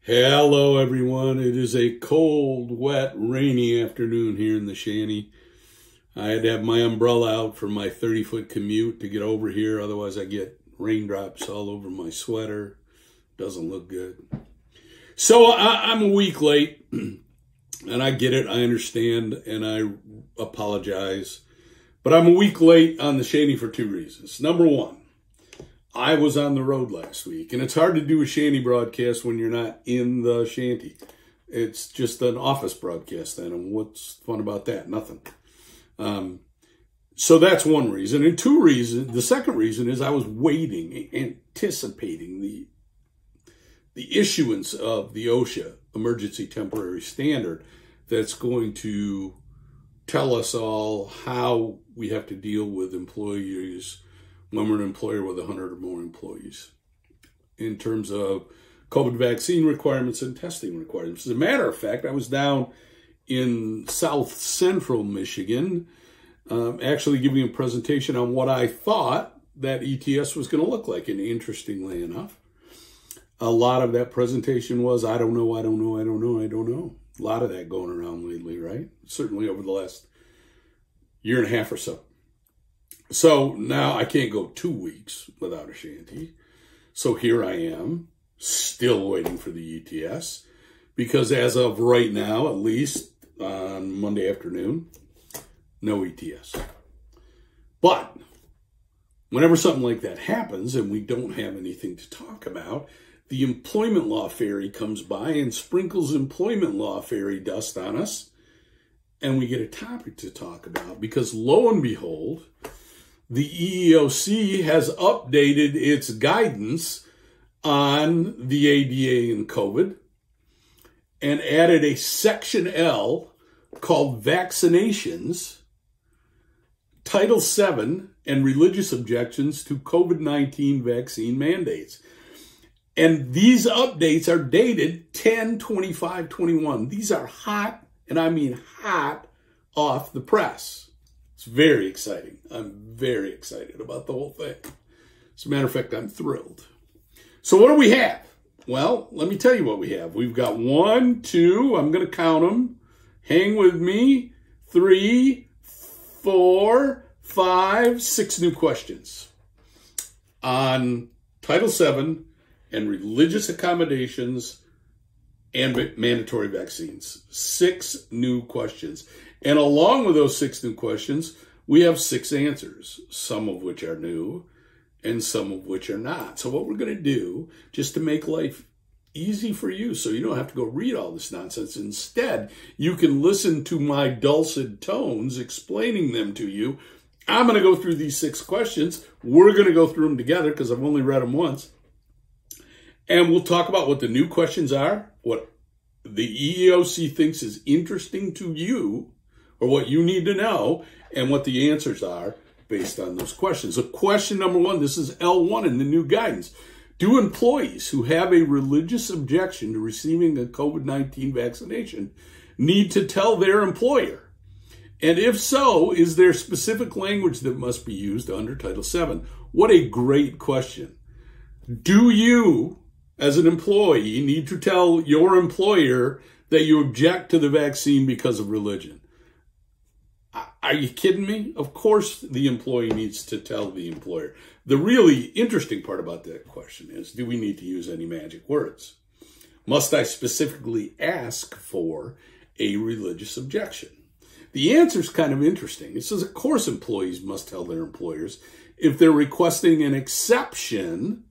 Hello, everyone. It is a cold, wet, rainy afternoon here in the Shanty. I had to have my umbrella out for my 30-foot commute to get over here. Otherwise, I get raindrops all over my sweater. Doesn't look good. So I'm a week late, and I get it. I understand, and I apologize. But I'm a week late on the Shanty for two reasons. Number one, I was on the road last week, and it's hard to do a Shanty broadcast when you're not in the Shanty. It's just an office broadcast then, and what's fun about that? Nothing. So that's one reason. And the second reason is I was waiting, anticipating the issuance of the OSHA Emergency Temporary Standard that's going to tell us all how we have to deal with employees when we're an employer with 100 or more employees in terms of COVID vaccine requirements and testing requirements. As a matter of fact, I was down in South Central Michigan, actually giving a presentation on what I thought that ETS was going to look like. And interestingly enough, a lot of that presentation was, I don't know, I don't know, I don't know, I don't know. A lot of that going around lately, right? Certainly over the last year and a half or so. So now I can't go 2 weeks without a Shanty. So here I am, still waiting for the ETS, because as of right now, at least on Monday afternoon, no ETS. But whenever something like that happens and we don't have anything to talk about, the employment law fairy comes by and sprinkles employment law fairy dust on us, and we get a topic to talk about, because lo and behold, the EEOC has updated its guidance on the ADA and COVID and added a Section L called Vaccinations, Title VII and Religious Objections to COVID-19 vaccine mandates. And these updates are dated 10/25/21. These are hot, and I mean hot, off the press. It's very exciting. I'm very excited about the whole thing. As a matter of fact, I'm thrilled. So what do we have? Well, let me tell you what we have. We've got 1, 2, I'm going to count them. Hang with me. 3, 4, 5, 6 new questions on Title VII and religious accommodations and mandatory vaccines. 6 new questions. And along with those 6 new questions, we have 6 answers, some of which are new and some of which are not. So what we're going to do, just to make life easy for you so you don't have to go read all this nonsense, instead, you can listen to my dulcet tones explaining them to you. I'm going to go through these 6 questions. We're going to go through them together because I've only read them once. And we'll talk about what the new questions are, what the EEOC thinks is interesting to you, or what you need to know, and what the answers are based on those questions. So question number 1, this is L1 in the new guidance. Do employees who have a religious objection to receiving a COVID-19 vaccination need to tell their employer? And if so, is there specific language that must be used under Title VII? What a great question. Do you, as an employee, need to tell your employer that you object to the vaccine because of religion? Are you kidding me? Of course the employee needs to tell the employer. The really interesting part about that question is, do we need to use any magic words? Must I specifically ask for a religious objection? The answer is kind of interesting. It says, of course, employees must tell their employers if they're requesting an exception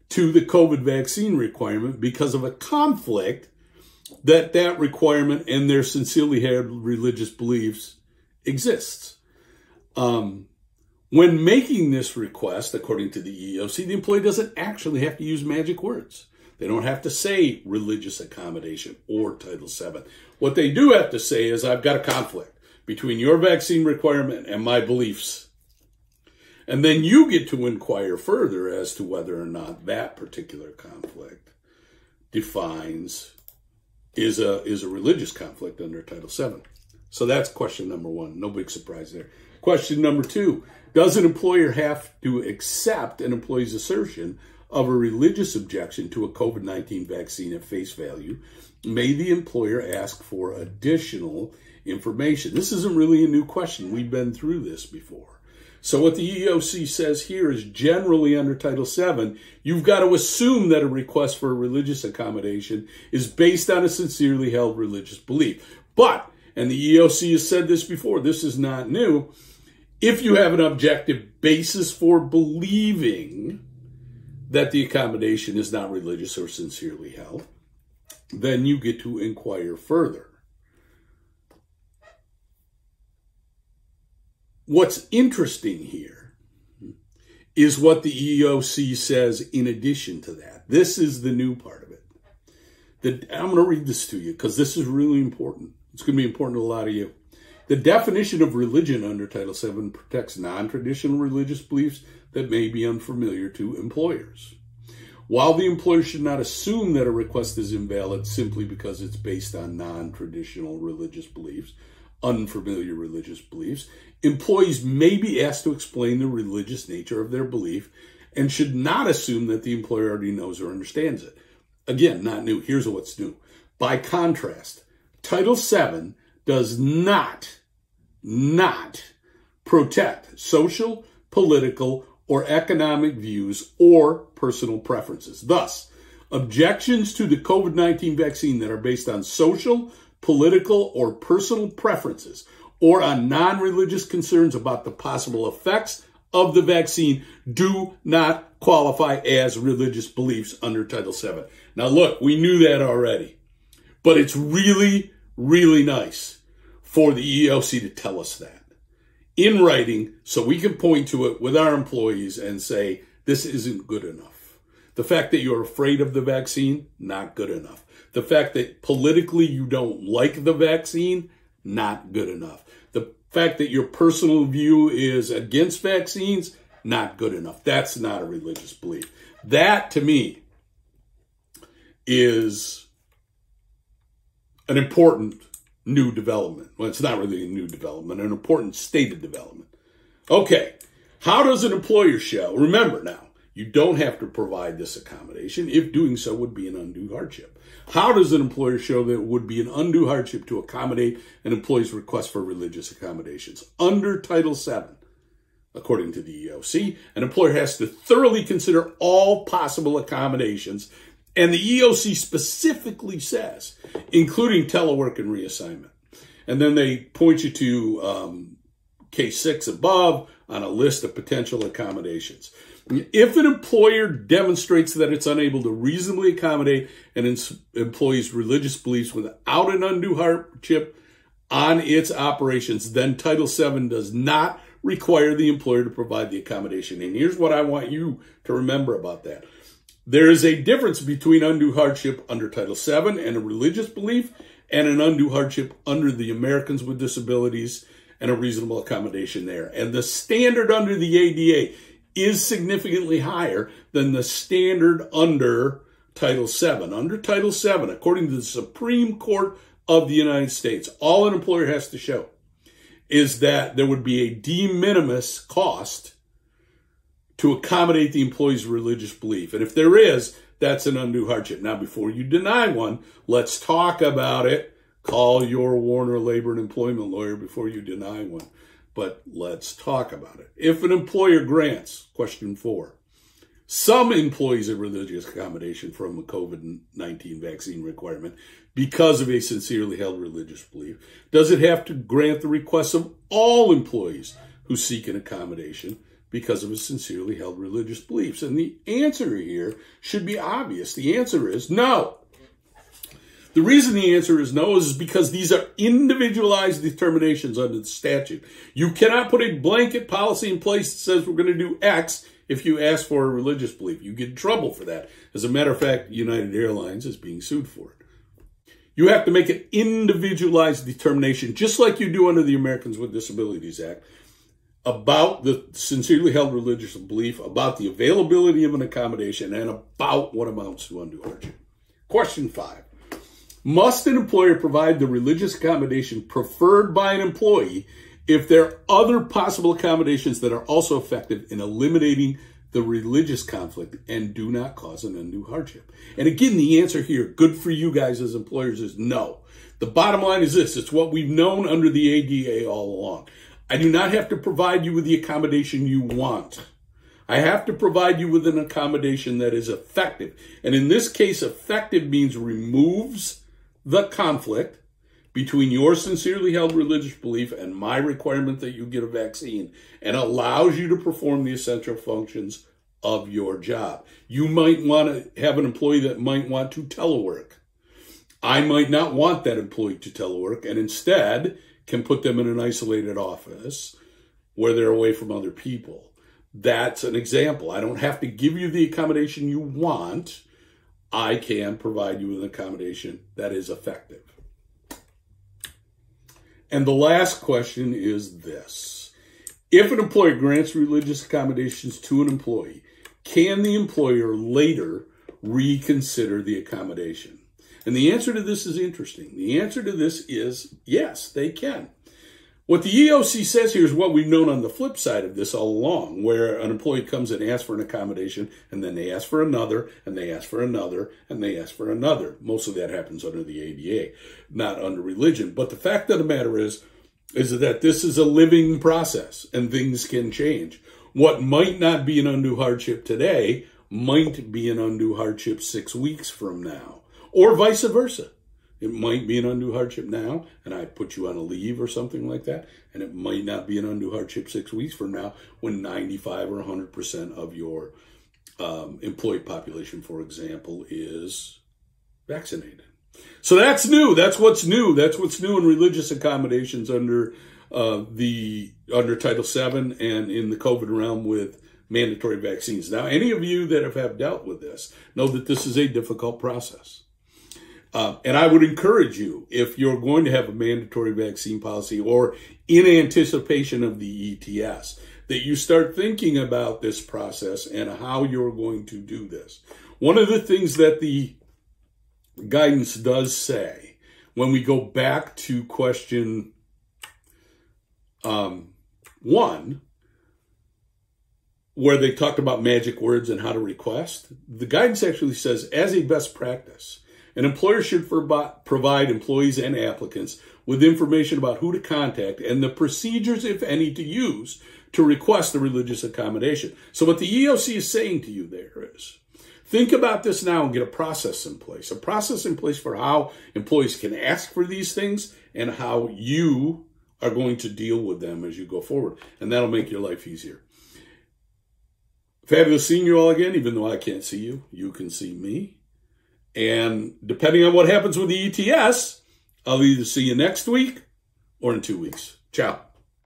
to the COVID vaccine requirement because of a conflict that requirement and their sincerely held religious beliefs exists. When making this request, according to the EEOC, the employee doesn't actually have to use magic words. They don't have to say religious accommodation or Title VII. What they do have to say is, I've got a conflict between your vaccine requirement and my beliefs. And then you get to inquire further as to whether or not that particular conflict is a religious conflict under Title VII. So that's question number 1. No big surprise there. Question number 2, does an employer have to accept an employee's assertion of a religious objection to a COVID-19 vaccine at face value, may the employer ask for additional information. This isn't really a new question. We've been through this before. So what the EEOC says here is generally under Title VII, you've got to assume that a request for a religious accommodation is based on a sincerely held religious belief. But, and the EEOC has said this before, this is not new, if you have an objective basis for believing that the accommodation is not religious or sincerely held, then you get to inquire further. What's interesting here is what the EEOC says in addition to that. This is the new part of it. I'm going to read this to you because this is really important. It's going to be important to a lot of you. The definition of religion under Title VII protects non-traditional religious beliefs that may be unfamiliar to employers. While the employer should not assume that a request is invalid simply because it's based on non-traditional religious beliefs, unfamiliar religious beliefs, employees may be asked to explain the religious nature of their belief and should not assume that the employer already knows or understands it. Again, not new. Here's what's new. By contrast, Title VII does not protect social, political, or economic views or personal preferences. Thus, objections to the COVID-19 vaccine that are based on social, political, or personal preferences or on non-religious concerns about the possible effects of the vaccine do not qualify as religious beliefs under Title VII. Now look, we knew that already, but it's really, really nice for the EEOC to tell us that in writing so we can point to it with our employees and say, this isn't good enough. The fact that you're afraid of the vaccine, not good enough. The fact that politically you don't like the vaccine, not good enough. The fact that your personal view is against vaccines, not good enough. That's not a religious belief. That, to me, is an important new development. Well, it's not really a new development, an important stated development. Okay, how does an employer show? Remember now, you don't have to provide this accommodation if doing so would be an undue hardship. How does an employer show that it would be an undue hardship to accommodate an employee's request for religious accommodations? Under Title VII, according to the EEOC, an employer has to thoroughly consider all possible accommodations, and the EEOC specifically says, including telework and reassignment. And then they point you to case 6 above on a list of potential accommodations. If an employer demonstrates that it's unable to reasonably accommodate an employee's religious beliefs without an undue hardship on its operations, then Title VII does not require the employer to provide the accommodation. And here's what I want you to remember about that. There is a difference between undue hardship under Title VII and a religious belief and an undue hardship under the Americans with Disabilities and a reasonable accommodation there. And the standard under the ADA is significantly higher than the standard under Title VII. Under Title VII, according to the Supreme Court of the United States, all an employer has to show is that there would be a de minimis cost to accommodate the employee's religious belief. And if there is, that's an undue hardship. Now, before you deny one, let's talk about it. Call your Warner Labor and Employment lawyer before you deny one. But let's talk about it. If an employer grants, question 4, some employees a religious accommodation from a COVID-19 vaccine requirement because of a sincerely held religious belief, does it have to grant the requests of all employees who seek an accommodation because of a sincerely held religious beliefs? And the answer here should be obvious. The answer is no. The reason the answer is no is because these are individualized determinations under the statute. You cannot put a blanket policy in place that says we're going to do X if you ask for a religious belief. You get in trouble for that. As a matter of fact, United Airlines is being sued for it. You have to make an individualized determination, just like you do under the Americans with Disabilities Act, about the sincerely held religious belief, about the availability of an accommodation, and about what amounts to undue hardship. Question 5. Must an employer provide the religious accommodation preferred by an employee if there are other possible accommodations that are also effective in eliminating the religious conflict and do not cause an undue hardship. And again, the answer here, good for you guys as employers, is no. The bottom line is this. It's what we've known under the ADA all along. I do not have to provide you with the accommodation you want. I have to provide you with an accommodation that is effective. And in this case, effective means removes the conflict between your sincerely held religious belief and my requirement that you get a vaccine, and allows you to perform the essential functions of your job. You might want to have an employee that might want to telework. I might not want that employee to telework, and instead can put them in an isolated office where they're away from other people. That's an example. I don't have to give you the accommodation you want. I can provide you with an accommodation that is effective. And the last question is this. If an employer grants religious accommodations to an employee, can the employer later reconsider the accommodation? And the answer to this is interesting. The answer to this is yes, they can. What the EEOC says here is what we've known on the flip side of this all along, where an employee comes and asks for an accommodation, and then they ask for another, and they ask for another, and they ask for another. Most of that happens under the ADA, not under religion. But the fact of the matter is that this is a living process, and things can change. What might not be an undue hardship today might be an undue hardship 6 weeks from now, or vice versa. It might be an undue hardship now, and I put you on a leave or something like that, and it might not be an undue hardship 6 weeks from now when 95 or 100% of your employee population, for example, is vaccinated. So that's new. That's what's new. That's what's new in religious accommodations under Title VII and in the COVID realm with mandatory vaccines. Now, any of you that have dealt with this know that this is a difficult process. And I would encourage you, if you're going to have a mandatory vaccine policy or in anticipation of the ETS, that you start thinking about this process and how you're going to do this. One of the things that the guidance does say, when we go back to question 1, where they talked about magic words and how to request, the guidance actually says, as a best practice, an employer should provide employees and applicants with information about who to contact and the procedures, if any, to use to request the religious accommodation. So what the EEOC is saying to you there is, think about this now and get a process in place for how employees can ask for these things and how you are going to deal with them as you go forward. And that'll make your life easier. Fabulous seeing you all again. Even though I can't see you, you can see me. And depending on what happens with the ETS, I'll either see you next week or in 2 weeks. Ciao.